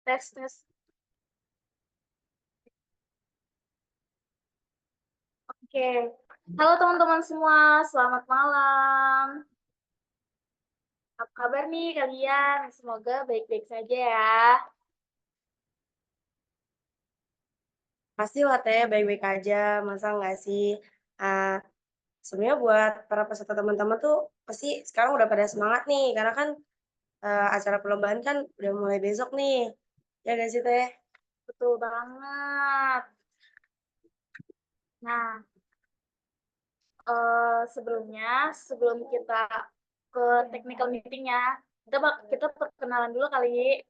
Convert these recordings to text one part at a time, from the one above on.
Tes, tes. Oke. Halo teman-teman semua, selamat malam. Apa kabar nih kalian? Semoga baik-baik saja ya. Pasti lah Teh, baik-baik aja, masa nggak sih? Eee, Sebenarnya buat para peserta teman-teman tuh pasti sekarang udah pada semangat nih, karena kan, acara perlombaan kan udah mulai besok nih, ya nggak sih Teh? Betul banget. Nah, sebelum kita ke technical meeting-nya, kita perkenalan dulu kali.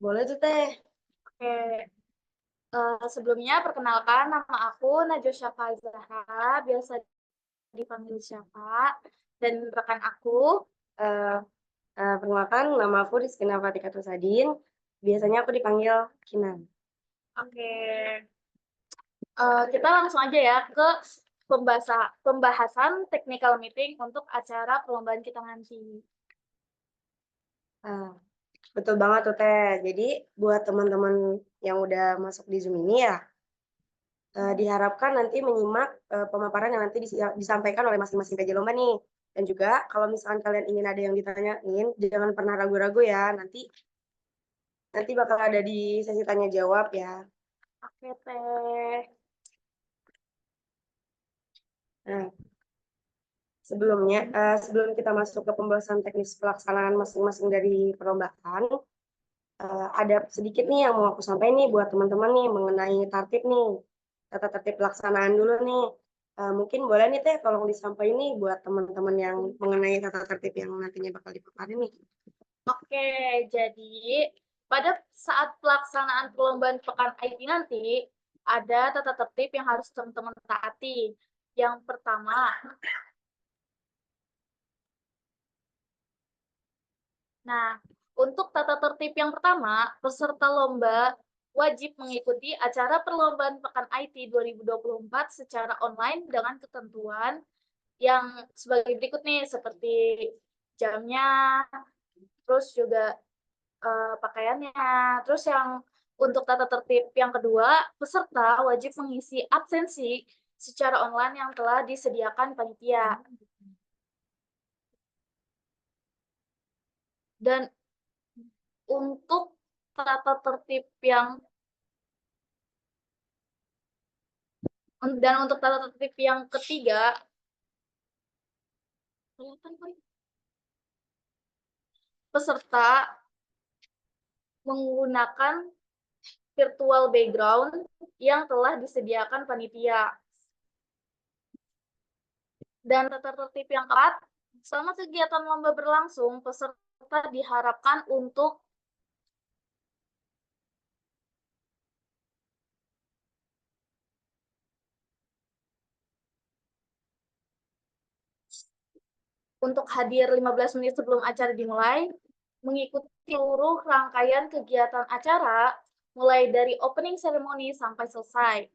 Boleh tuh Teh. Oke. Sebelumnya perkenalkan nama aku Najwa Syafa Zahra, biasa dipanggil Syafa, dan rekan aku. Eee Perkenalkan nama aku Rizkyna Fatika Tusadin, biasanya aku dipanggil Kinan. Oke. Kita langsung aja ya ke pembahasan technical meeting untuk acara perlombaan kita nanti. Eee, Betul banget tuh Teh. Jadi buat teman-teman yang udah masuk di Zoom ini ya, diharapkan nanti menyimak, pemaparan yang nanti disampaikan oleh masing-masing PJ Lomba nih. Dan juga kalau misalkan kalian ingin ada yang ditanyain, jangan pernah ragu-ragu ya, nanti nanti bakal ada di sesi tanya jawab ya. Oke, Teh. Nah, sebelum kita masuk ke pembahasan teknis pelaksanaan masing-masing dari perlombaan, ada sedikit nih yang mau aku sampaikan nih buat teman-teman nih mengenai tertib nih, tata tertib pelaksanaan dulu nih. Mungkin boleh nih Teh tolong disampaikan nih buat teman-teman yang mengenai tata tertib yang nantinya bakal dipaparin nih. Oke, jadi pada saat pelaksanaan perlombaan Pekan IT nanti, ada tata tertib yang harus teman-teman taati. Yang pertama, nah, untuk tata tertib yang pertama, peserta lomba wajib mengikuti acara perlombaan Pekan IT 2024 secara online dengan ketentuan yang sebagai berikut nih, seperti jamnya, terus juga pakaiannya. Terus yang untuk tata tertib yang kedua, peserta wajib mengisi absensi secara online yang telah disediakan panitia. Dan untuk tata tertib yang untuk tata tertib yang ketiga, peserta menggunakan virtual background yang telah disediakan panitia. Dan tata tertib yang keempat, selama kegiatan lomba berlangsung, peserta diharapkan untuk hadir 15 menit sebelum acara dimulai, mengikuti seluruh rangkaian kegiatan acara, mulai dari opening ceremony sampai selesai.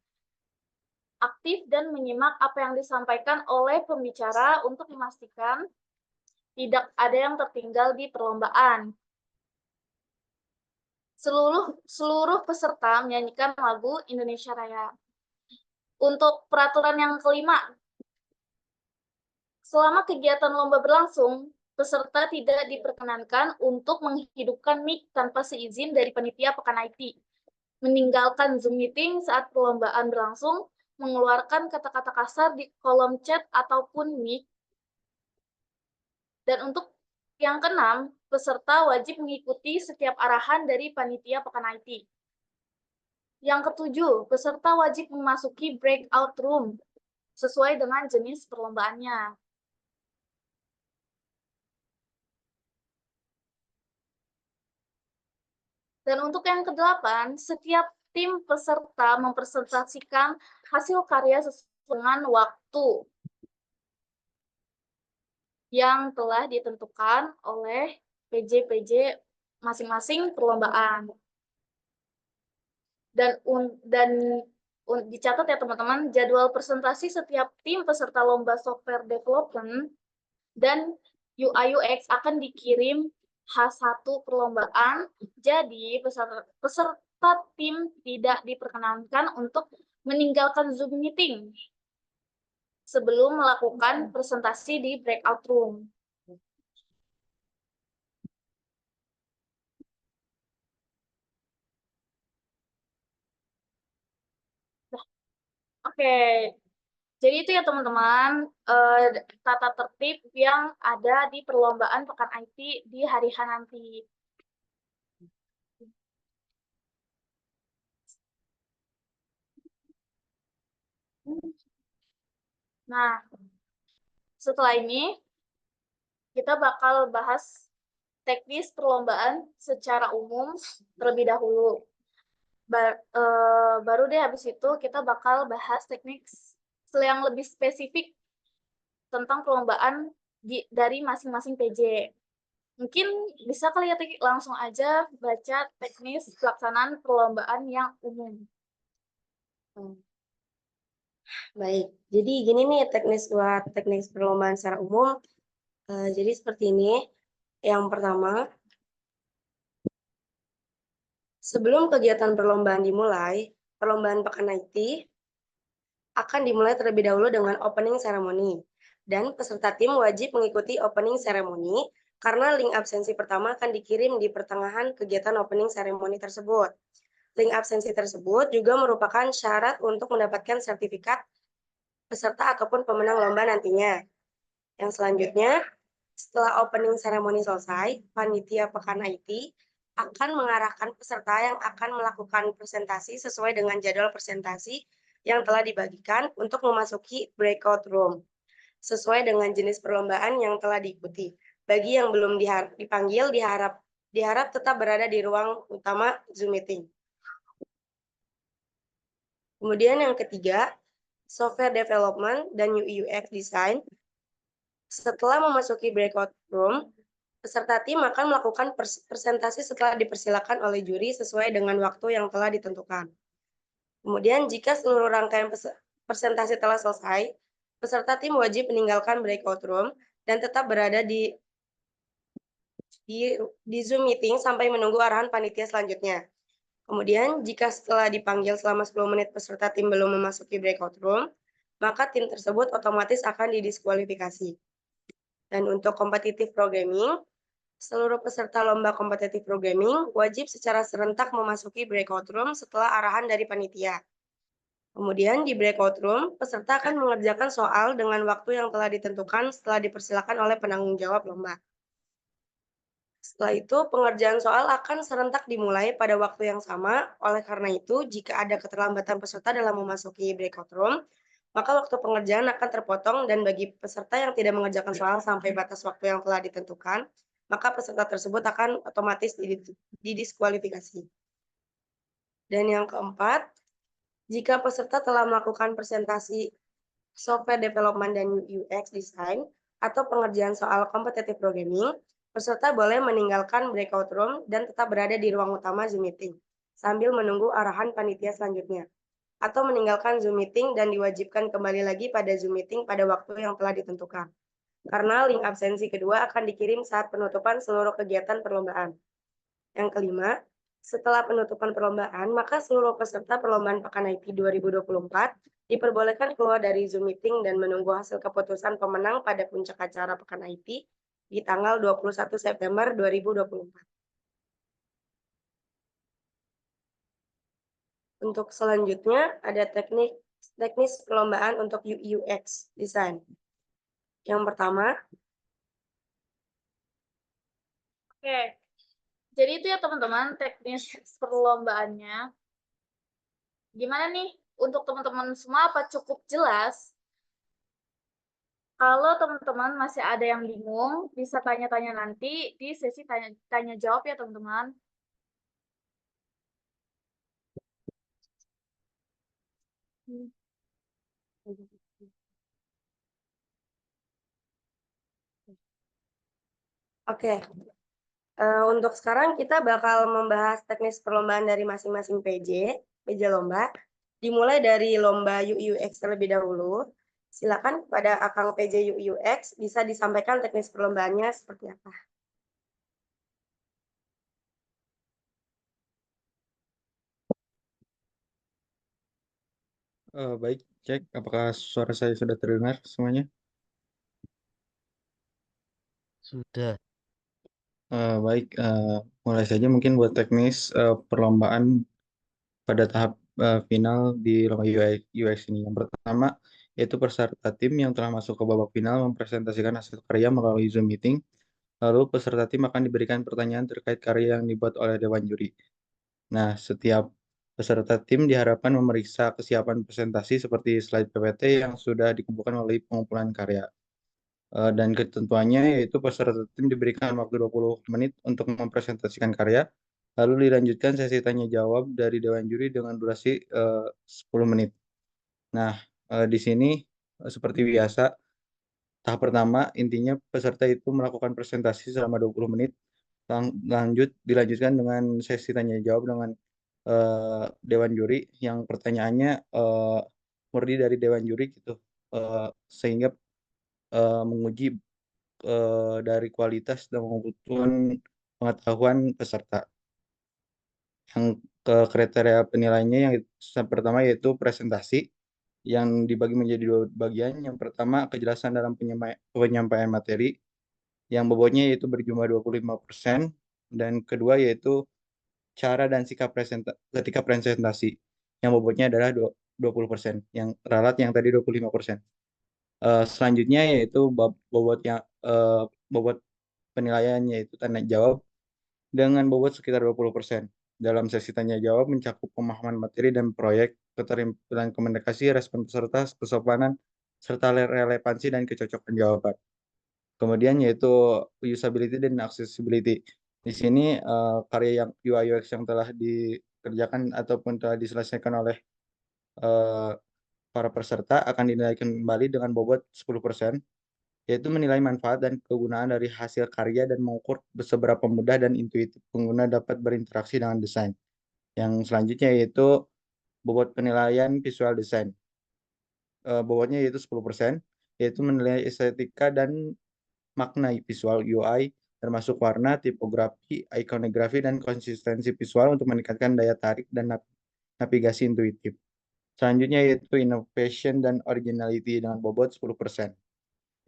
Aktif dan menyimak apa yang disampaikan oleh pembicara untuk memastikan tidak ada yang tertinggal di perlombaan. Seluruh peserta menyanyikan lagu Indonesia Raya. Untuk peraturan yang kelima, selama kegiatan lomba berlangsung, peserta tidak diperkenankan untuk menghidupkan mic tanpa seizin dari panitia Pekan IT, meninggalkan Zoom meeting saat perlombaan berlangsung, mengeluarkan kata-kata kasar di kolom chat ataupun mic. Dan untuk yang keenam, peserta wajib mengikuti setiap arahan dari panitia Pekan IT. Yang ketujuh, peserta wajib memasuki breakout room sesuai dengan jenis perlombaannya. Dan untuk yang kedelapan, setiap tim peserta mempresentasikan hasil karya sesuai dengan waktu yang telah ditentukan oleh PJ-PJ masing-masing perlombaan. Dan dicatat ya teman-teman, jadwal presentasi setiap tim peserta lomba software development dan UI UX akan dikirim H1 perlombaan, jadi peserta tim tidak diperkenankan untuk meninggalkan Zoom meeting sebelum melakukan presentasi di breakout room. Oke, jadi itu ya teman-teman, tata tertib yang ada di perlombaan Pekan IT di hari H nanti. Nah, setelah ini kita bakal bahas teknis perlombaan secara umum terlebih dahulu. Baru deh habis itu kita bakal bahas teknik yang lebih spesifik tentang perlombaan dari masing-masing PJ. Mungkin bisa kali ya langsung aja baca teknis pelaksanaan perlombaan yang umum. Baik, jadi gini nih teknis buat teknis perlombaan secara umum. Jadi seperti ini. Yang pertama, sebelum kegiatan perlombaan dimulai, perlombaan Pekan IT akan dimulai terlebih dahulu dengan opening ceremony. Dan peserta tim wajib mengikuti opening ceremony karena link absensi pertama akan dikirim di pertengahan kegiatan opening ceremony tersebut. Link absensi tersebut juga merupakan syarat untuk mendapatkan sertifikat peserta ataupun pemenang lomba nantinya. Yang selanjutnya, setelah opening ceremony selesai, panitia Pekan IT akan mengarahkan peserta yang akan melakukan presentasi sesuai dengan jadwal presentasi yang telah dibagikan untuk memasuki breakout room sesuai dengan jenis perlombaan yang telah diikuti. Bagi yang belum dipanggil, diharap tetap berada di ruang utama Zoom meeting. Kemudian yang ketiga, software development dan UI/UX design. Setelah memasuki breakout room, peserta tim akan melakukan presentasi setelah dipersilakan oleh juri sesuai dengan waktu yang telah ditentukan. Kemudian jika seluruh rangkaian presentasi telah selesai, peserta tim wajib meninggalkan breakout room dan tetap berada di Zoom meeting sampai menunggu arahan panitia selanjutnya. Kemudian, jika setelah dipanggil selama 10 menit peserta tim belum memasuki breakout room, maka tim tersebut otomatis akan didiskualifikasi. Dan untuk competitive programming, seluruh peserta lomba kompetitif programming wajib secara serentak memasuki breakout room setelah arahan dari panitia. Kemudian di breakout room, peserta akan mengerjakan soal dengan waktu yang telah ditentukan setelah dipersilakan oleh penanggung jawab lomba. Setelah itu, pengerjaan soal akan serentak dimulai pada waktu yang sama. Oleh karena itu, jika ada keterlambatan peserta dalam memasuki breakout room, maka waktu pengerjaan akan terpotong dan bagi peserta yang tidak mengerjakan soal sampai batas waktu yang telah ditentukan, maka peserta tersebut akan otomatis didiskualifikasi. Dan yang keempat, jika peserta telah melakukan presentasi software development dan UX design atau pengerjaan soal competitive programming, peserta boleh meninggalkan breakout room dan tetap berada di ruang utama Zoom meeting sambil menunggu arahan panitia selanjutnya, atau meninggalkan Zoom meeting dan diwajibkan kembali lagi pada Zoom meeting pada waktu yang telah ditentukan. Karena link absensi kedua akan dikirim saat penutupan seluruh kegiatan perlombaan. Yang kelima, setelah penutupan perlombaan, maka seluruh peserta perlombaan Pekan IT 2024 diperbolehkan keluar dari Zoom meeting dan menunggu hasil keputusan pemenang pada puncak acara Pekan IT di tanggal 21 September 2024. Untuk selanjutnya ada teknis perlombaan untuk UI/UX design. Yang pertama, Oke, jadi itu ya teman-teman teknis perlombaannya. Gimana nih untuk teman-teman semua, apa cukup jelas? Kalau teman-teman masih ada yang bingung, bisa tanya-tanya nanti di sesi tanya jawab ya teman-teman. oke. Untuk sekarang kita bakal membahas teknis perlombaan dari masing-masing PJ lomba. Dimulai dari lomba UI/UX terlebih dahulu. Silakan pada Akang PJ UI/UX bisa disampaikan teknis perlombaannya seperti apa. Baik, cek apakah suara saya sudah terdengar semuanya? Sudah. Baik, mulai saja mungkin buat teknis perlombaan pada tahap final di lomba UI UX ini. Yang pertama yaitu peserta tim yang telah masuk ke babak final mempresentasikan hasil karya melalui Zoom meeting. Lalu peserta tim akan diberikan pertanyaan terkait karya yang dibuat oleh dewan juri. Nah, setiap peserta tim diharapkan memeriksa kesiapan presentasi seperti slide PPT yang sudah dikumpulkan melalui pengumpulan karya. Dan ketentuannya yaitu peserta tim diberikan waktu 20 menit untuk mempresentasikan karya, lalu dilanjutkan sesi tanya jawab dari dewan juri dengan durasi 10 menit. Nah, di sini seperti biasa, tahap pertama intinya peserta itu melakukan presentasi selama 20 menit, dilanjutkan dengan sesi tanya jawab dengan dewan juri yang pertanyaannya murni dari dewan juri gitu, sehingga menguji dari kualitas dan kebutuhan pengetahuan peserta. Yang kriteria penilaiannya yang pertama yaitu presentasi yang dibagi menjadi dua bagian. Yang pertama kejelasan dalam penyampaian materi yang bobotnya yaitu berjumlah 25% dan kedua yaitu cara dan sikap ketika presentasi yang bobotnya adalah 20%, yang ralat yang tadi 25%. Selanjutnya yaitu bobot penilaian yaitu tanya jawab dengan bobot sekitar 20%. Dalam sesi tanya jawab mencakup pemahaman materi dan proyek, keterampilan komunikasi, respon peserta, kesopanan, serta relevansi dan kecocokan jawaban. Kemudian yaitu usability dan accessibility. Di sini karya yang UI UX yang telah dikerjakan ataupun telah diselesaikan oleh eh, para peserta akan dinilai kembali dengan bobot 10%, yaitu menilai manfaat dan kegunaan dari hasil karya dan mengukur seberapa mudah dan intuitif pengguna dapat berinteraksi dengan desain. Yang selanjutnya yaitu bobot penilaian visual design. Bobotnya yaitu 10%, yaitu menilai estetika dan makna visual UI, termasuk warna, tipografi, ikonografi, dan konsistensi visual untuk meningkatkan daya tarik dan navigasi intuitif. Selanjutnya yaitu innovation dan originality dengan bobot 10%,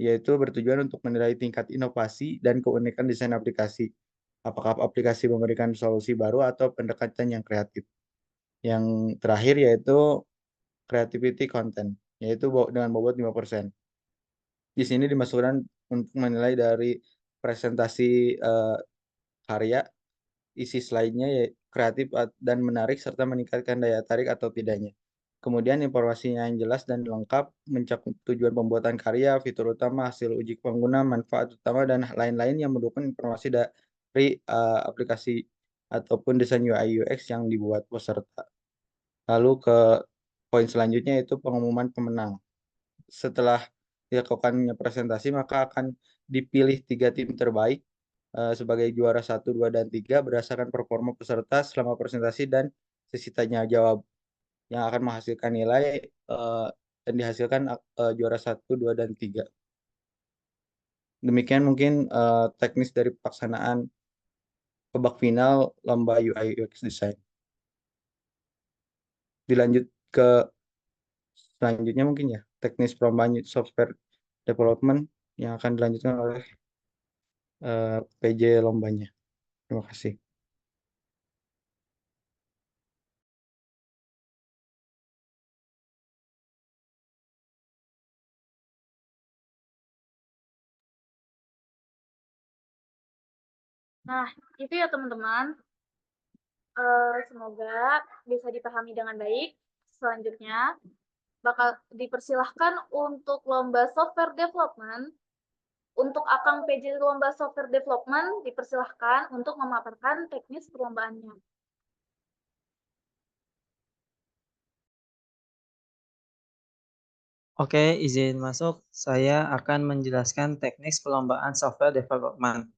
yaitu bertujuan untuk menilai tingkat inovasi dan keunikan desain aplikasi. Apakah aplikasi memberikan solusi baru atau pendekatan yang kreatif. Yang terakhir yaitu creativity content, yaitu dengan bobot 5%. Di sini dimasukkan untuk menilai dari presentasi karya, isi slide-nya ya kreatif dan menarik serta meningkatkan daya tarik atau tidaknya. Kemudian informasinya yang jelas dan lengkap, mencakup tujuan pembuatan karya, fitur utama, hasil uji pengguna, manfaat utama, dan lain-lain yang mendukung informasi dari aplikasi ataupun desain UI UX yang dibuat peserta. Lalu ke poin selanjutnya yaitu pengumuman pemenang. Setelah dilakukannya presentasi, maka akan dipilih 3 tim terbaik sebagai juara 1, 2, dan 3 berdasarkan performa peserta selama presentasi dan sesi tanya jawab yang akan menghasilkan nilai dan dihasilkan juara 1, 2, dan 3. Demikian mungkin teknis dari pelaksanaan babak final lomba UI UX Design. Dilanjut ke selanjutnya mungkin ya, teknis perlombaan software development yang akan dilanjutkan oleh PJ lombanya. Terima kasih. Nah, itu ya teman-teman. Semoga bisa dipahami dengan baik. Selanjutnya, bakal dipersilahkan untuk lomba software development. Untuk Akang PJ lomba software development, dipersilahkan untuk memaparkan teknis perlombaannya. Oke, izin masuk. Saya akan menjelaskan teknis perlombaan software development.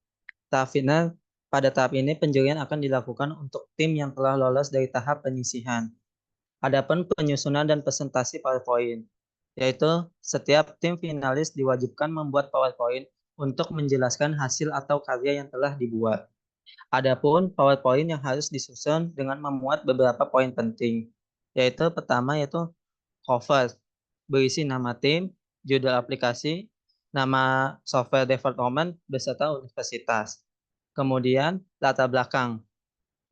Pada tahap ini penjurian akan dilakukan untuk tim yang telah lolos dari tahap penyisihan. Adapun penyusunan dan presentasi PowerPoint, yaitu setiap tim finalis diwajibkan membuat PowerPoint untuk menjelaskan hasil atau karya yang telah dibuat. Adapun PowerPoint yang harus disusun dengan memuat beberapa poin penting, yaitu pertama yaitu cover berisi nama tim, judul aplikasi, nama software development beserta universitas. Kemudian latar belakang,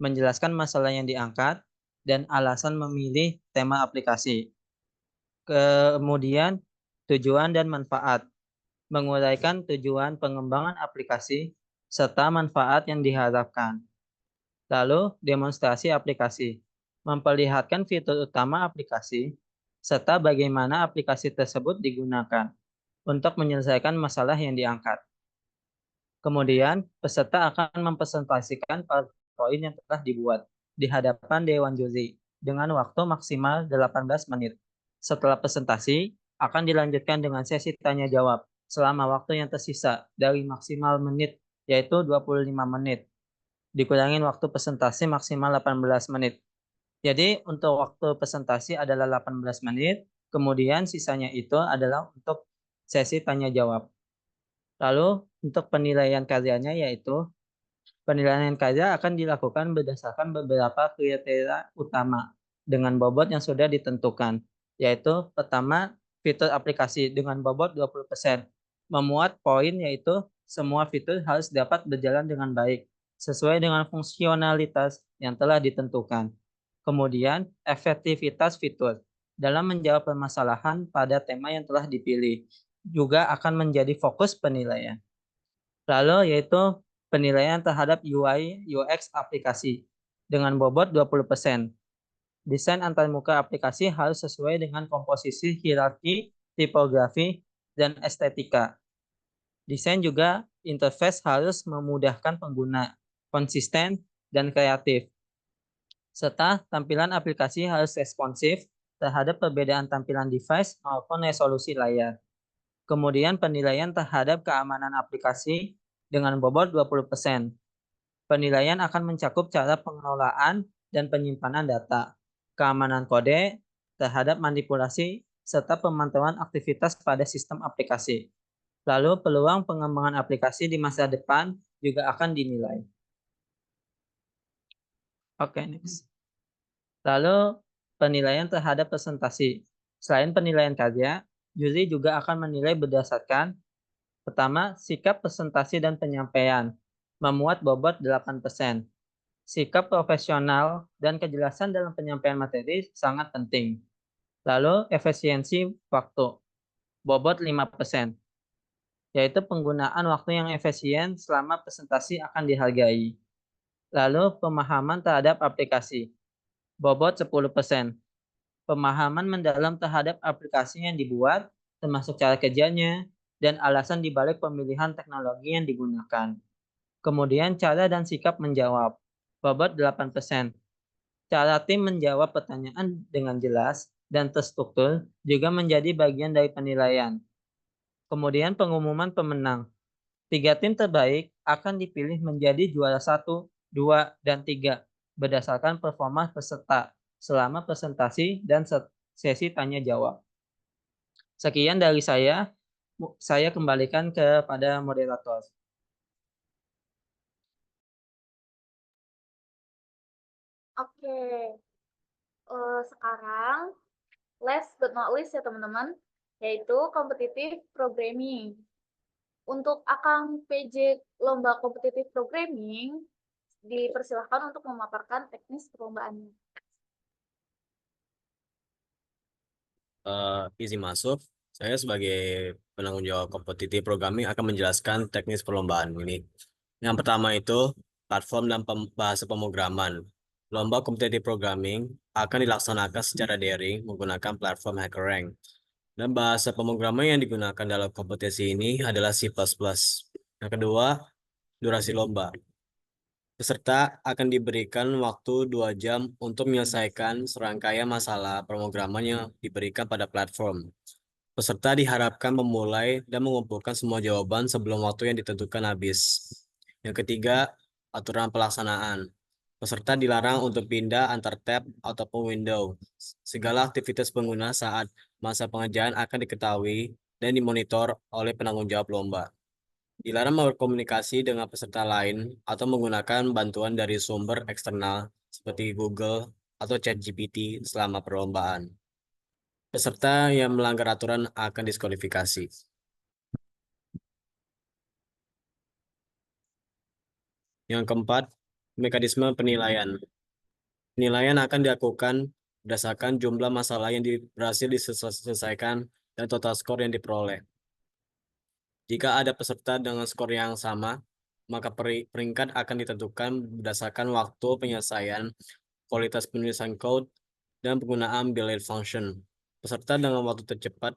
menjelaskan masalah yang diangkat dan alasan memilih tema aplikasi. Kemudian tujuan dan manfaat, menguraikan tujuan pengembangan aplikasi serta manfaat yang diharapkan. Lalu demonstrasi aplikasi, memperlihatkan fitur utama aplikasi serta bagaimana aplikasi tersebut digunakan untuk menyelesaikan masalah yang diangkat. Kemudian, peserta akan mempresentasikan PowerPoint yang telah dibuat di hadapan Dewan Juri dengan waktu maksimal 18 menit. Setelah presentasi, akan dilanjutkan dengan sesi tanya-jawab selama waktu yang tersisa dari maksimal menit, yaitu 25 menit. Dikurangin waktu presentasi maksimal 18 menit. Jadi, untuk waktu presentasi adalah 18 menit, kemudian sisanya itu adalah untuk sesi tanya-jawab. Lalu untuk penilaian karyanya yaitu penilaian karya akan dilakukan berdasarkan beberapa kriteria utama dengan bobot yang sudah ditentukan, yaitu pertama fitur aplikasi dengan bobot 20%. Memuat poin yaitu semua fitur harus dapat berjalan dengan baik sesuai dengan fungsionalitas yang telah ditentukan. Kemudian efektivitas fitur dalam menjawab permasalahan pada tema yang telah dipilih juga akan menjadi fokus penilaian. Lalu yaitu penilaian terhadap UI UX aplikasi dengan bobot 20%. Desain antarmuka aplikasi harus sesuai dengan komposisi hierarki, tipografi, dan estetika. Desain juga interface harus memudahkan pengguna, konsisten, dan kreatif. Serta tampilan aplikasi harus responsif terhadap perbedaan tampilan device maupun resolusi layar. Kemudian penilaian terhadap keamanan aplikasi dengan bobot 20%. Penilaian akan mencakup cara pengelolaan dan penyimpanan data, keamanan kode terhadap manipulasi, serta pemantauan aktivitas pada sistem aplikasi. Lalu peluang pengembangan aplikasi di masa depan juga akan dinilai. Oke, next. Lalu penilaian terhadap presentasi. Selain penilaian karya, juri juga akan menilai berdasarkan pertama, sikap presentasi dan penyampaian, memuat bobot 8%. Sikap profesional dan kejelasan dalam penyampaian materi sangat penting. Lalu efisiensi waktu, bobot 5%, yaitu penggunaan waktu yang efisien selama presentasi akan dihargai. Lalu pemahaman terhadap aplikasi, bobot 10%. Pemahaman mendalam terhadap aplikasi yang dibuat, termasuk cara kerjanya, dan alasan dibalik pemilihan teknologi yang digunakan. Kemudian cara dan sikap menjawab, bobot 8%. Cara tim menjawab pertanyaan dengan jelas dan terstruktur juga menjadi bagian dari penilaian. Kemudian pengumuman pemenang. 3 tim terbaik akan dipilih menjadi juara 1, 2, dan 3 berdasarkan performa peserta selama presentasi dan sesi tanya jawab. Sekian dari saya kembalikan kepada moderator. Oke, sekarang last but not least ya teman-teman, yaitu kompetitif programming. Untuk akang PJ lomba kompetitif programming, dipersilahkan untuk memaparkan teknis perlombaannya. Izin masuk. Saya sebagai penanggung jawab kompetitif programming akan menjelaskan teknis perlombaan ini. Yang pertama itu platform dan bahasa pemrograman. Lomba kompetitif programming akan dilaksanakan secara daring menggunakan platform HackerRank. Dan bahasa pemrograman yang digunakan dalam kompetisi ini adalah C++. Yang kedua, durasi lomba. Peserta akan diberikan waktu 2 jam untuk menyelesaikan serangkaian masalah pemrograman yang diberikan pada platform. Peserta diharapkan memulai dan mengumpulkan semua jawaban sebelum waktu yang ditentukan habis. Yang ketiga, aturan pelaksanaan. Peserta dilarang untuk pindah antar tab ataupun window. Segala aktivitas pengguna saat masa pengerjaan akan diketahui dan dimonitor oleh penanggung jawab lomba. Dilarang berkomunikasi dengan peserta lain atau menggunakan bantuan dari sumber eksternal seperti Google atau ChatGPT selama perlombaan. Peserta yang melanggar aturan akan diskualifikasi. Yang keempat, mekanisme penilaian. Penilaian akan dilakukan berdasarkan jumlah masalah yang berhasil diselesaikan dan total skor yang diperoleh. Jika ada peserta dengan skor yang sama, maka peringkat akan ditentukan berdasarkan waktu penyelesaian, kualitas penulisan code, dan penggunaan built-in function. Peserta dengan waktu tercepat,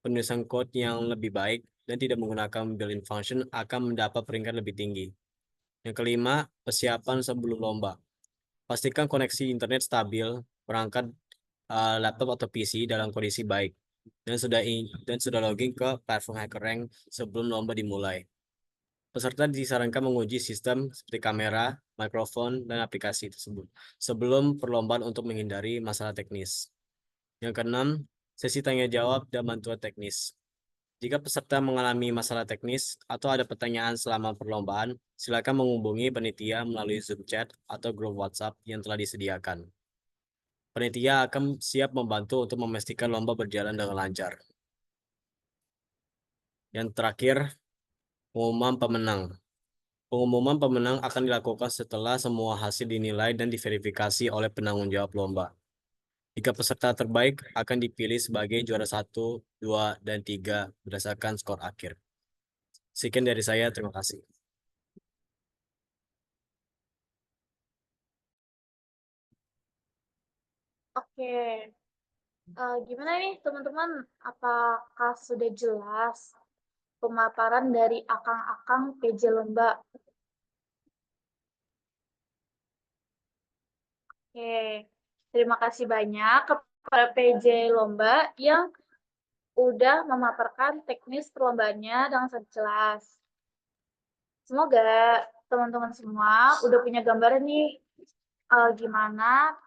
penulisan code yang lebih baik, dan tidak menggunakan built-in function akan mendapat peringkat lebih tinggi. Yang kelima, persiapan sebelum lomba. Pastikan koneksi internet stabil, perangkat laptop atau PC dalam kondisi baik, dan sudah login ke platform HackerRank sebelum lomba dimulai. Peserta disarankan menguji sistem seperti kamera, mikrofon, dan aplikasi tersebut sebelum perlombaan untuk menghindari masalah teknis. Yang keenam, sesi tanya jawab dan bantuan teknis. Jika peserta mengalami masalah teknis atau ada pertanyaan selama perlombaan, silakan menghubungi panitia melalui Zoom chat atau grup WhatsApp yang telah disediakan. Panitia akan siap membantu untuk memastikan lomba berjalan dengan lancar. Yang terakhir, pengumuman pemenang. Pengumuman pemenang akan dilakukan setelah semua hasil dinilai dan diverifikasi oleh penanggung jawab lomba. Jika peserta terbaik akan dipilih sebagai juara 1, 2, dan 3 berdasarkan skor akhir. Sekian dari saya, terima kasih. Oke, gimana nih teman-teman? Apakah sudah jelas pemaparan dari akang-akang PJ Lomba? Oke, terima kasih banyak kepada PJ Lomba yang udah memaparkan teknis perlombaannya dengan sangat jelas. Semoga teman-teman semua udah punya gambaran nih gimana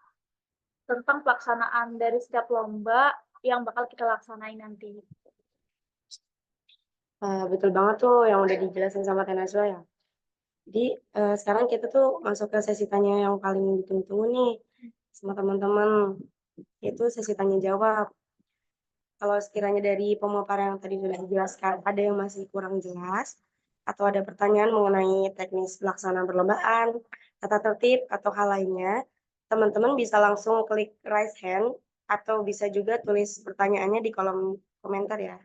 tentang pelaksanaan dari setiap lomba yang bakal kita laksanain nanti. Betul banget tuh yang udah dijelasin sama Teh Najwa ya. Jadi sekarang kita tuh masuk ke sesi tanya yang paling ditunggu-tunggu nih sama teman-teman, yaitu sesi tanya jawab. Kalau sekiranya dari pemaparan yang tadi sudah dijelaskan ada yang masih kurang jelas atau ada pertanyaan mengenai teknis pelaksanaan perlombaan, tata tertib atau hal lainnya, teman-teman bisa langsung klik raise hand atau bisa juga tulis pertanyaannya di kolom komentar ya.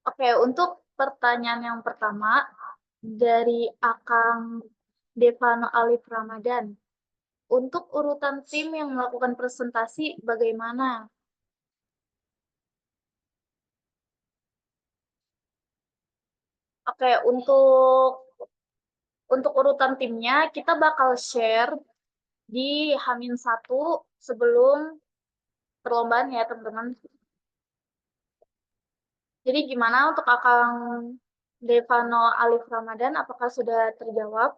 Oke, untuk pertanyaan yang pertama dari Akang Devano Alif Ramadan. Untuk urutan tim yang melakukan presentasi bagaimana? Oke, untuk urutan timnya kita bakal share di H-1 sebelum perlombaan ya, teman-teman. Jadi gimana untuk Akang Devano Alif Ramadan, apakah sudah terjawab?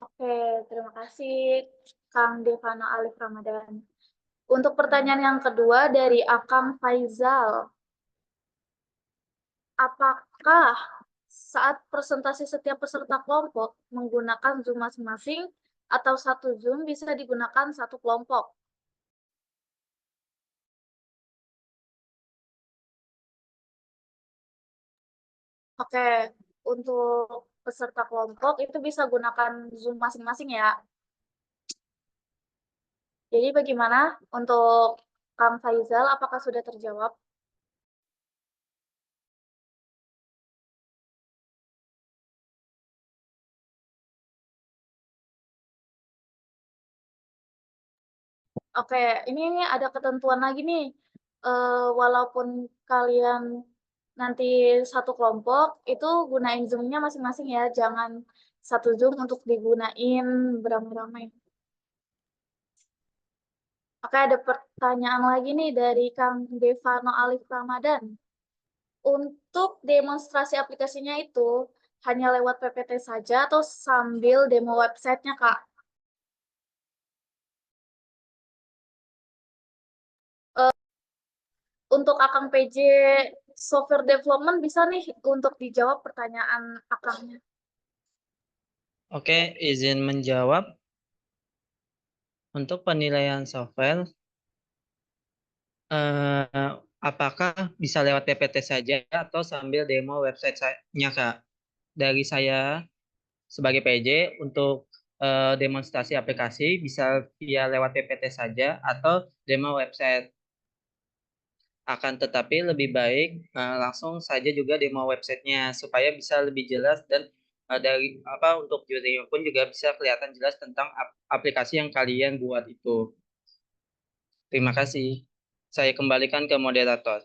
Oke, terima kasih Kang Devano Alif Ramadan. Untuk pertanyaan yang kedua dari Akang Faizal. Apakah saat presentasi setiap peserta kelompok menggunakan Zoom masing-masing atau satu Zoom bisa digunakan satu kelompok? Oke, untuk peserta kelompok itu bisa gunakan Zoom masing-masing ya. Jadi bagaimana untuk Kang Faizal, apakah sudah terjawab? Oke, ini ada ketentuan lagi nih. Walaupun kalian nanti satu kelompok, itu gunain Zoom-nya masing-masing ya. Jangan satu Zoom untuk digunain beramai-ramai. Oke, ada pertanyaan lagi nih dari Kang Devano Alif Ramadan. Untuk demonstrasi aplikasinya itu hanya lewat PPT saja atau sambil demo websitenya, Kak? Untuk Akang PJ Software Development bisa nih untuk dijawab pertanyaan Akangnya. Oke, izin menjawab. Untuk penilaian software, apakah bisa lewat PPT saja atau sambil demo website-nya, Kak? Dari saya sebagai PJ untuk demonstrasi aplikasi bisa via lewat PPT saja atau demo website. Akan tetapi lebih baik langsung saja juga demo websitenya supaya bisa lebih jelas dan dari apa untuk jurinya pun juga bisa kelihatan jelas tentang aplikasi yang kalian buat itu. Terima kasih. Saya kembalikan ke moderator.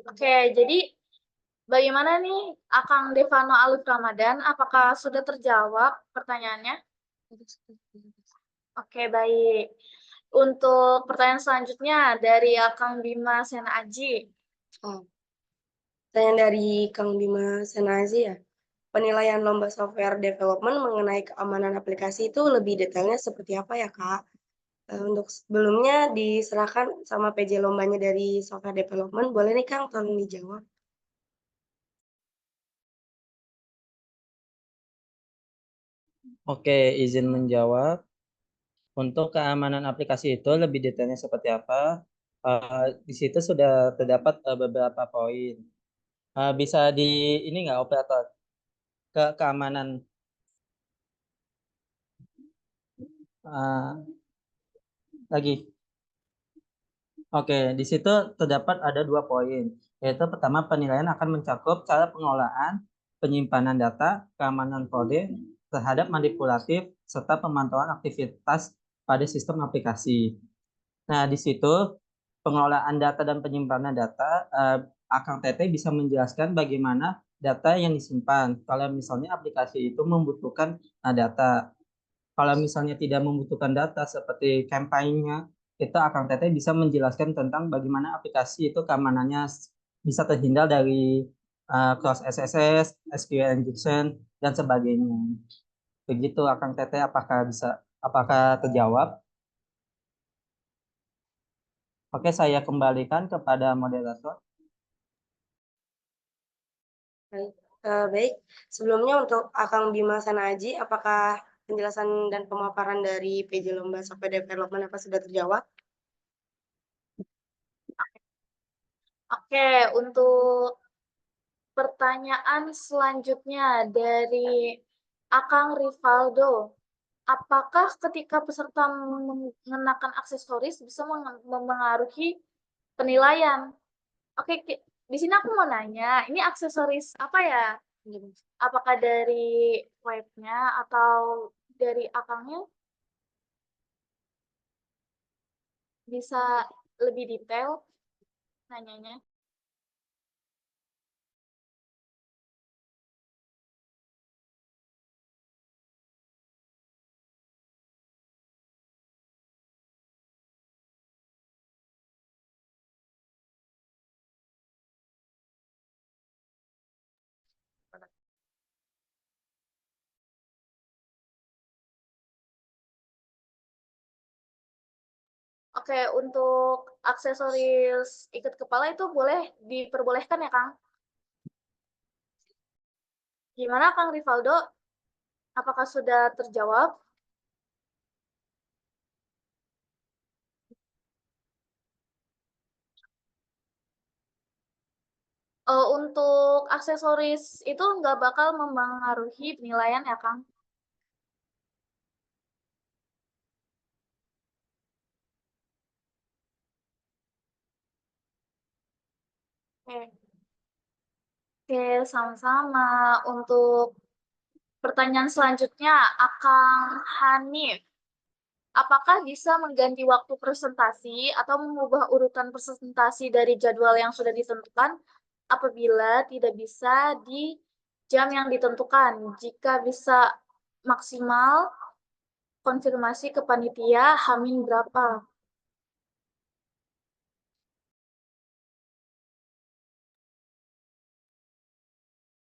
Oke, jadi bagaimana nih Akang Devano Alif Ramadan? Apakah sudah terjawab pertanyaannya? Oke, baik. Untuk pertanyaan selanjutnya dari Akang Bima Sena Aji. Oh, pertanyaan dari Kang Bima Senazi ya. Penilaian lomba software development mengenai keamanan aplikasi itu lebih detailnya seperti apa ya, Kak? Untuk sebelumnya diserahkan sama PJ lombanya dari software development, boleh nih Kang tolong dijawab? Oke, izin menjawab. Untuk keamanan aplikasi itu lebih detailnya seperti apa? Di situ sudah terdapat beberapa poin. Bisa di ini nggak operator keamanan lagi. Oke, di situ terdapat ada 2 poin, yaitu pertama penilaian akan mencakup cara pengelolaan, penyimpanan data, keamanan kode terhadap manipulatif, serta pemantauan aktivitas pada sistem aplikasi. Nah, di situ pengelolaan data dan penyimpanan data, Akang Teteh bisa menjelaskan bagaimana data yang disimpan. Kalau misalnya aplikasi itu membutuhkan data. Kalau misalnya tidak membutuhkan data seperti kampanye, itu Akang Teteh bisa menjelaskan tentang bagaimana aplikasi itu keamanannya bisa terhindar dari cross SSS, SQL injection, dan sebagainya. Begitu Akang Teteh, apakah terjawab? Oke, saya kembalikan kepada moderator. Baik, baik. Sebelumnya untuk Akang Bima Sanaji, apakah penjelasan dan pemaparan dari PJ Lomba Software Development apa sudah terjawab? Oke, untuk pertanyaan selanjutnya dari Akang Rivaldo. Apakah ketika peserta mengenakan aksesoris bisa memengaruhi penilaian? Oke, di sini aku mau nanya, ini aksesoris apa ya? Apakah dari webnya atau dari Akangnya? Bisa lebih detail nanyanya? Oke, untuk aksesoris ikat kepala itu boleh diperbolehkan ya, Kang? Gimana, Kang Rivaldo? Apakah sudah terjawab? Untuk aksesoris itu nggak bakal mempengaruhi penilaian ya, Kang? Oke. Oke, sama-sama. Untuk pertanyaan selanjutnya, Akang Hanif. Apakah bisa mengganti waktu presentasi atau mengubah urutan presentasi dari jadwal yang sudah ditentukan apabila tidak bisa di jam yang ditentukan. Jika bisa maksimal, konfirmasi ke panitia H-min berapa.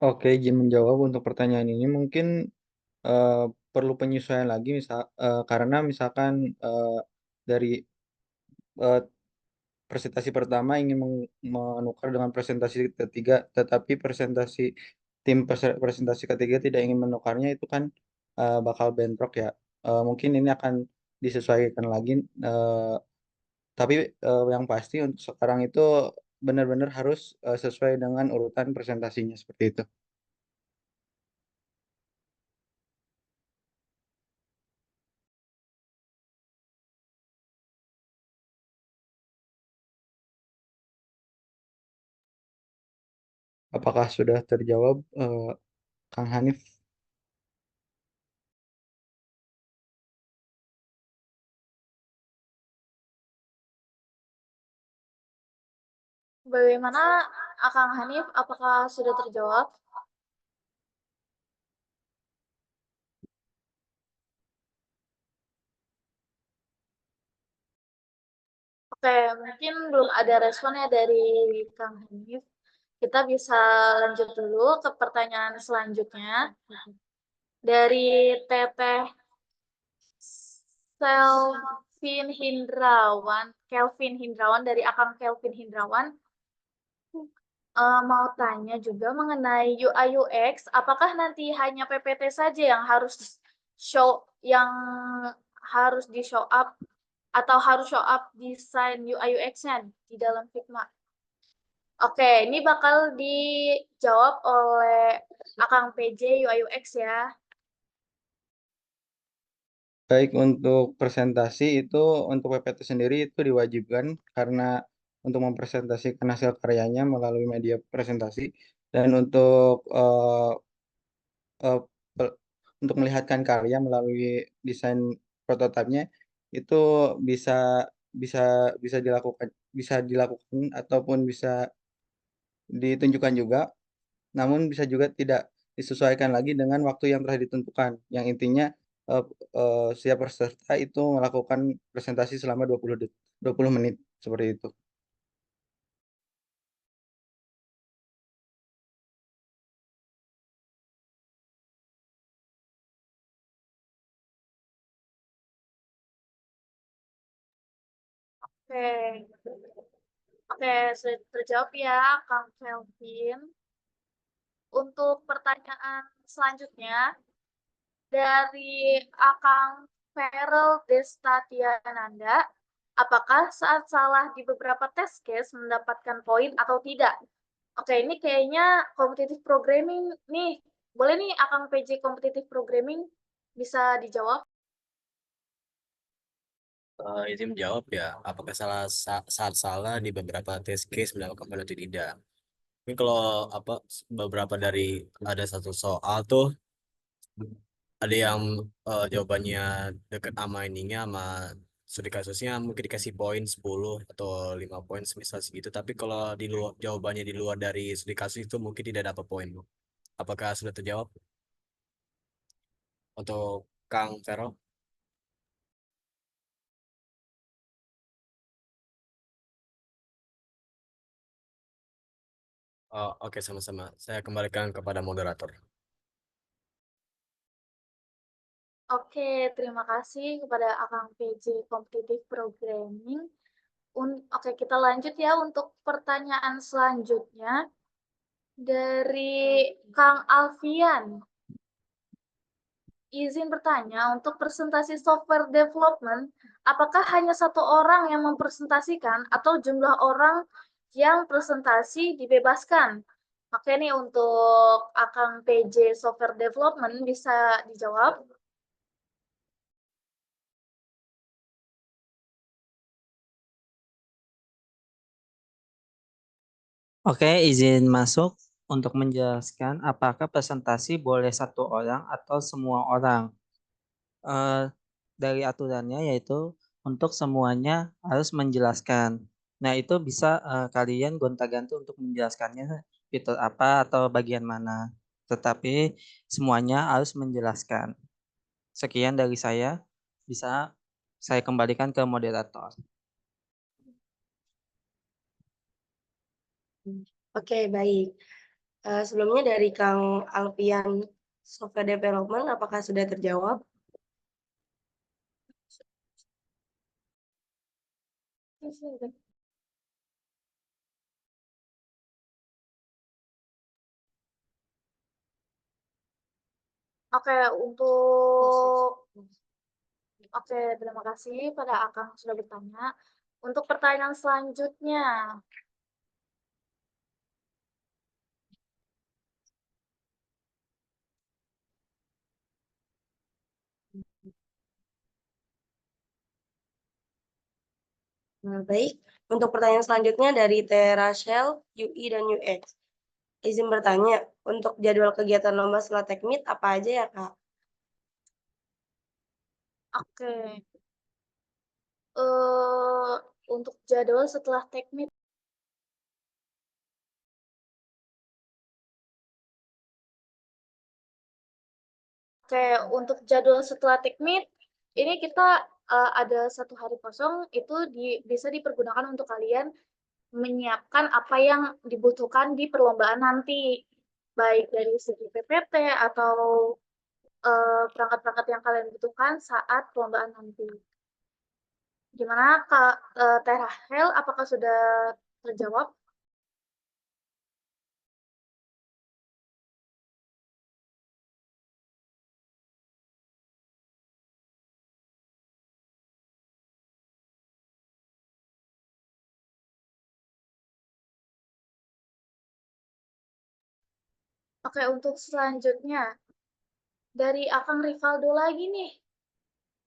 Oke, izin menjawab untuk pertanyaan ini mungkin perlu penyesuaian lagi karena misalkan dari eh, presentasi pertama ingin menukar dengan presentasi ketiga, tetapi presentasi ketiga tidak ingin menukarnya, itu kan bakal bentrok ya. Mungkin ini akan disesuaikan lagi, tapi yang pasti untuk sekarang itu benar-benar harus sesuai dengan urutan presentasinya seperti itu. Apakah sudah terjawab, Kang Hanif? Bagaimana Akang Hanif, apakah sudah terjawab? Oke, mungkin belum ada responnya dari Kang Hanif. Kita bisa lanjut dulu ke pertanyaan selanjutnya. Dari Teteh Kelvin Hindrawan dari Akang Kelvin Hindrawan. Mau tanya juga mengenai UI UX, apakah nanti hanya PPT saja yang harus di show up atau harus show up desain UI UX-nya di dalam Figma? Oke, ini bakal dijawab oleh Akang PJ UI UX ya. Baik, untuk presentasi itu untuk PPT sendiri itu diwajibkan karena untuk mempresentasikan hasil karyanya melalui media presentasi, dan eh, pe- untuk melihatkan karya melalui desain prototipenya itu bisa bisa bisa dilakukan ataupun bisa ditunjukkan juga, namun bisa juga tidak disesuaikan lagi dengan waktu yang telah ditentukan. Yang intinya eh, setiap peserta itu melakukan presentasi selama 20 menit seperti itu. Oke, oke, sudah terjawab ya, Kang Kelvin. Untuk pertanyaan selanjutnya, dari Akang Ferel Destatiananda, apakah saat salah di beberapa test case mendapatkan poin atau tidak? Oke, ini kayaknya competitive programming nih. Boleh nih Akang PJ competitive programming bisa dijawab? Izin menjawab ya, apakah saat salah di beberapa test case mendapatkan poin atau tidak? Ini kalau beberapa dari ada satu soal tuh ada yang jawabannya dekat sama ininya sama studi kasusnya mungkin dikasih poin 10 atau 5 poin semisal segitu, tapi kalau di luar jawabannya di luar dari studi kasus itu mungkin tidak dapat poin. Apakah sudah terjawab untuk Kang Vero? Oh, oke, sama-sama. Saya kembalikan kepada moderator. Oke, terima kasih kepada Akang PJ Competitive Programming. Oke, kita lanjut ya untuk pertanyaan selanjutnya dari Kang Alfian. Izin bertanya, untuk presentasi software development, apakah hanya satu orang yang mempresentasikan atau jumlah orang yang presentasi dibebaskan? Oke nih, untuk Akang PJ Software Development bisa dijawab. Oke, izin masuk untuk menjelaskan apakah presentasi boleh satu orang atau semua orang. Eh, dari aturannya yaitu untuk semuanya harus menjelaskan. Nah, itu bisa kalian gonta-ganti untuk menjelaskannya fitur apa atau bagian mana, tetapi semuanya harus menjelaskan. Sekian dari saya, bisa saya kembalikan ke moderator. Oke, baik. Sebelumnya dari Kang Alfian, software development, apakah sudah terjawab? Oke, untuk Oke, terima kasih pada Akang sudah bertanya. Untuk pertanyaan selanjutnya, Baik. Untuk pertanyaan selanjutnya dari Tera Shell, UI dan UX. Izin bertanya, untuk jadwal kegiatan lomba setelah tekmit apa aja ya, Kak? oke. eh untuk jadwal setelah tekmit, oke, untuk jadwal setelah tekmit, ini kita ada 1 hari kosong, itu bisa dipergunakan untuk kalian menyiapkan apa yang dibutuhkan di perlombaan nanti, baik dari segi PPT atau perangkat-perangkat yang kalian butuhkan saat perlombaan nanti. Gimana Kak, Teh Rahel, apakah sudah terjawab? Oke, untuk selanjutnya, dari Akang Rivaldo lagi nih.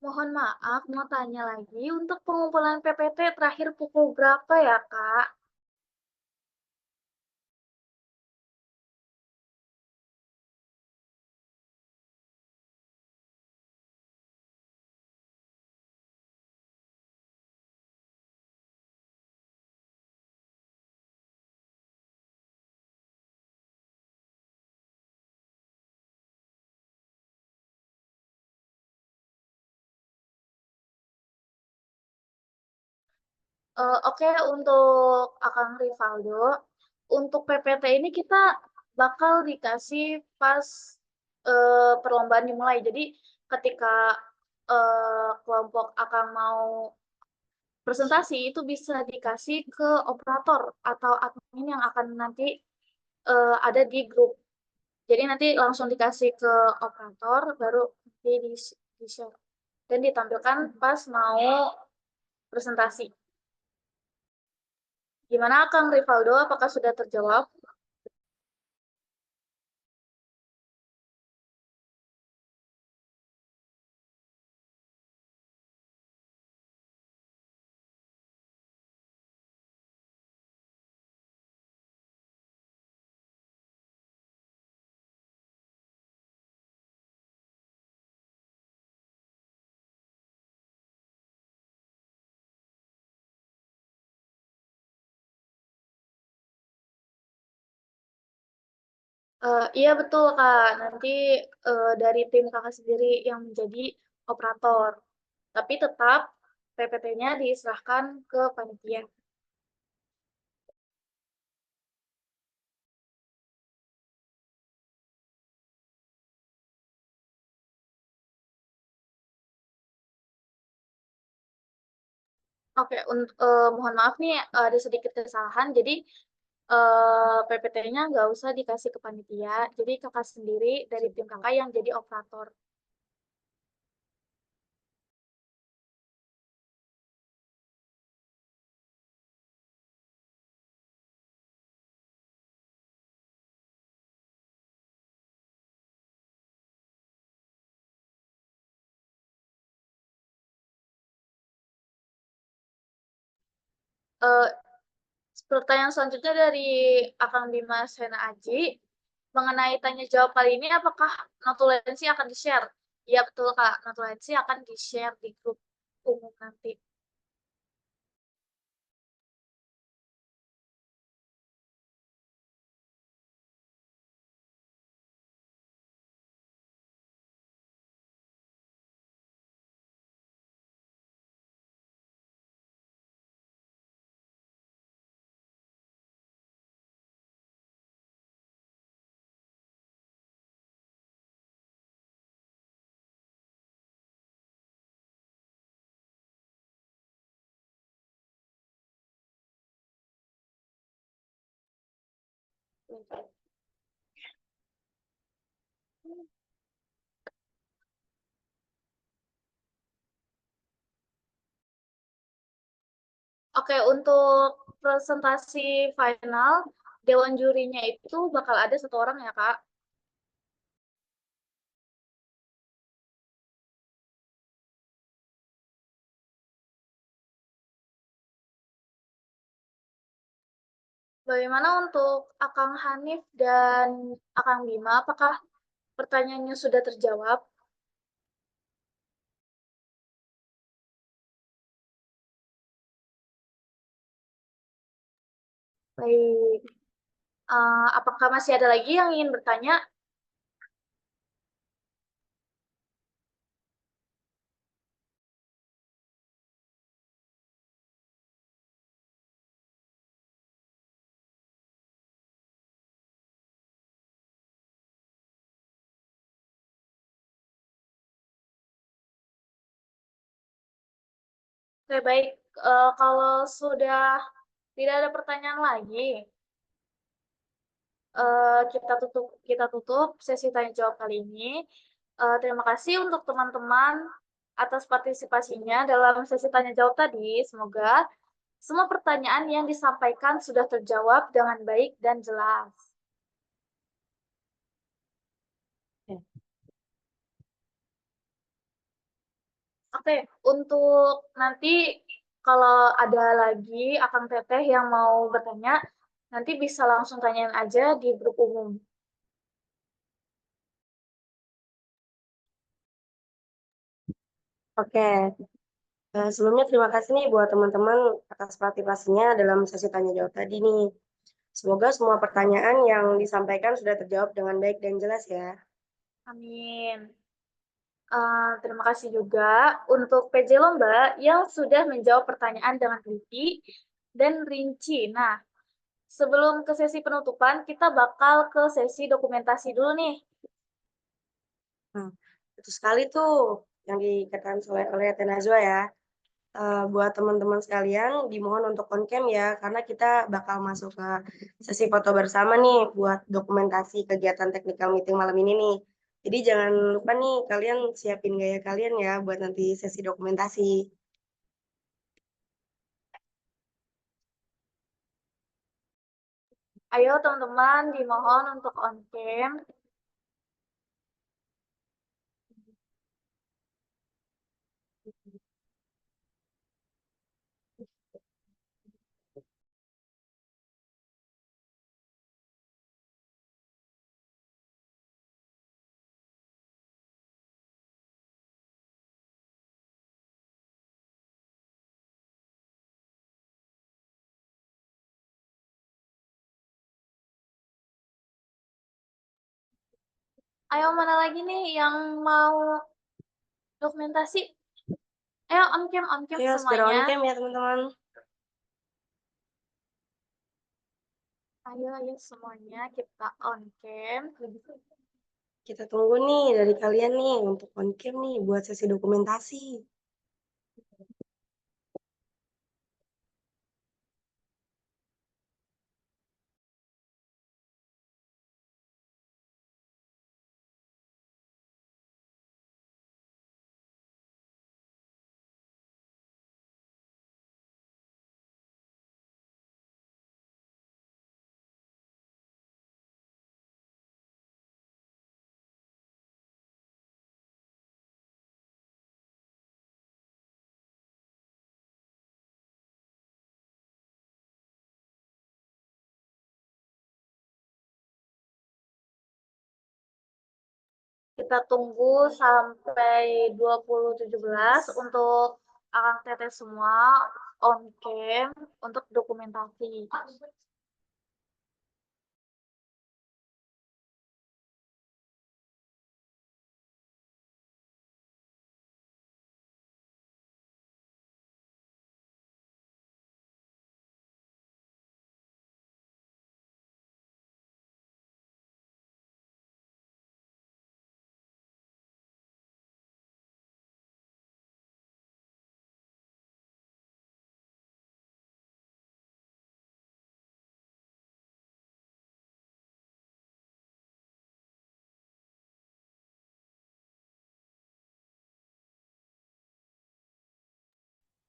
Mohon maaf, mau tanya lagi, untuk pengumpulan PPT terakhir pukul berapa ya, Kak? Oke, untuk Akang Rivaldo, untuk PPT ini kita bakal dikasih pas perlombaan dimulai. Jadi ketika kelompok Akang mau presentasi, itu bisa dikasih ke operator atau admin yang akan nanti ada di grup. Jadi nanti langsung dikasih ke operator, baru nanti di-share dan ditampilkan pas mau presentasi. Gimana Kang Rivaldo, apakah sudah terjawab? Iya betul Kak, nanti dari tim Kakak sendiri yang menjadi operator. Tapi tetap PPT-nya diserahkan ke panitia. Oke, mohon maaf nih ada sedikit kesalahan. Jadi PPT-nya nggak usah dikasih ke panitia. Jadi kakak sendiri dari tim kakak yang jadi operator. Eh, Pertanyaan selanjutnya dari Akang Bima Sena Aji. Mengenai tanya jawab kali ini, apakah notulensi akan di-share? Iya betul Kak, notulensi akan di-share di grup umum nanti. Oke, untuk presentasi final, dewan jurinya itu bakal ada 1 orang ya, Kak. Bagaimana untuk Akang Hanif dan Akang Bima, apakah pertanyaannya sudah terjawab? Baik, apakah masih ada lagi yang ingin bertanya? Oke, baik, kalau sudah tidak ada pertanyaan lagi, kita tutup sesi tanya jawab kali ini. Terima kasih untuk teman-teman atas partisipasinya dalam sesi tanya jawab tadi. Semoga semua pertanyaan yang disampaikan sudah terjawab dengan baik dan jelas. Oke, untuk nanti kalau ada lagi Akang Teteh yang mau bertanya, nanti bisa langsung tanyain aja di grup umum. Oke, sebelumnya terima kasih nih buat teman-teman atas partisipasinya dalam sesi tanya jawab tadi nih. Semoga semua pertanyaan yang disampaikan sudah terjawab dengan baik dan jelas ya. Amin. Terima kasih juga untuk PJ Lomba yang sudah menjawab pertanyaan dengan teliti dan rinci. Nah, sebelum ke sesi penutupan, kita bakal ke sesi dokumentasi dulu nih. Nah, betul sekali tuh yang dikatakan oleh Teh Najwa ya. Buat teman-teman sekalian dimohon untuk on cam ya, karena kita bakal masuk ke sesi foto bersama nih buat dokumentasi kegiatan technical meeting malam ini nih. Jadi jangan lupa nih kalian siapin gaya kalian ya buat nanti sesi dokumentasi. Ayo teman-teman, dimohon untuk on cam. Ayo mana lagi nih yang mau dokumentasi? Ayo on cam Ayo segera on semuanya. cam ya teman-teman. Ayo semuanya kita on cam. Kita tunggu nih dari kalian nih untuk on cam nih buat sesi dokumentasi. Kita tunggu sampai 2017 untuk Akang Teteh semua on cam untuk dokumentasi.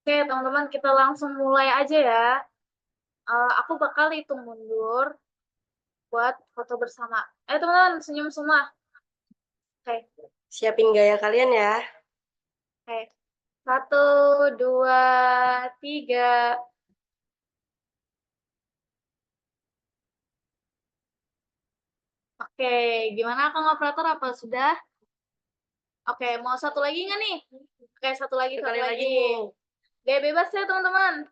Oke, teman-teman, kita langsung mulai aja ya. Aku bakal hitung mundur buat foto bersama. Teman-teman, senyum semua. Oke, Siapin gaya kalian ya. oke. 1, 2, 3. Oke, gimana Kang Operator? Apa sudah? Oke, mau satu lagi nggak nih? Oke, satu lagi. Sekali lagi nih. Gaya bebas ya, teman-teman.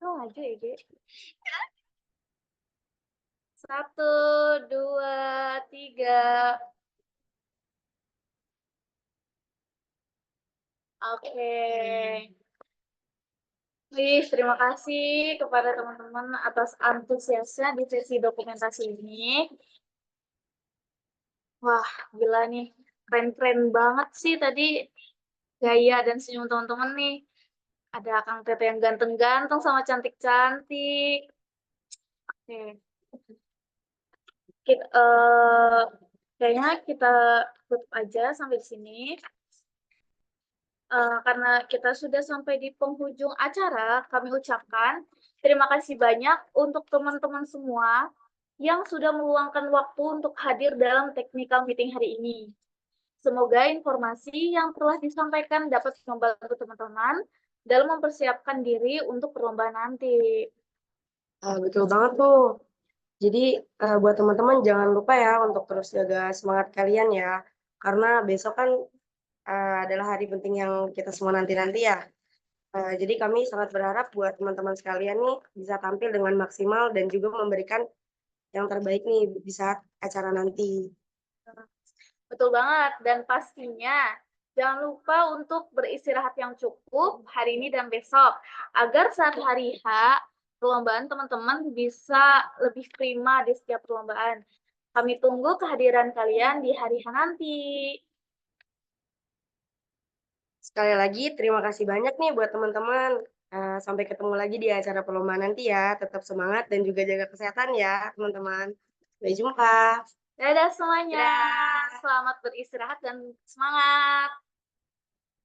Oh, maju ya, Ge. 1, 2, 3. Oke. Wih, terima kasih kepada teman-teman atas antusiasnya di sesi dokumentasi ini. Wah, gila nih. Keren-keren banget sih tadi gaya dan senyum teman-teman nih. Ada Kang Tete yang ganteng-ganteng sama cantik-cantik. Oke. Kayaknya kita tutup aja sampai di sini. Karena kita sudah sampai di penghujung acara, kami ucapkan terima kasih banyak untuk teman-teman semua yang sudah meluangkan waktu untuk hadir dalam technical meeting hari ini. Semoga informasi yang telah disampaikan dapat membantu teman-teman dalam mempersiapkan diri untuk perlombaan nanti. Betul banget tuh. Jadi buat teman-teman jangan lupa ya untuk terus jaga semangat kalian ya. Karena besok kan adalah hari penting yang kita semua nanti-nanti ya. Jadi kami sangat berharap buat teman-teman sekalian nih bisa tampil dengan maksimal dan juga memberikan yang terbaik nih di saat acara nanti. Betul banget, dan pastinya jangan lupa untuk beristirahat yang cukup hari ini dan besok, agar saat hari H, perlombaan teman-teman bisa lebih prima di setiap perlombaan. Kami tunggu kehadiran kalian di hari H nanti. Sekali lagi terima kasih banyak nih buat teman-teman. Sampai ketemu lagi di acara perlombaan nanti ya. Tetap semangat dan juga jaga kesehatan ya teman-teman. Sampai jumpa. Dadah semuanya, Dadah. selamat beristirahat dan semangat.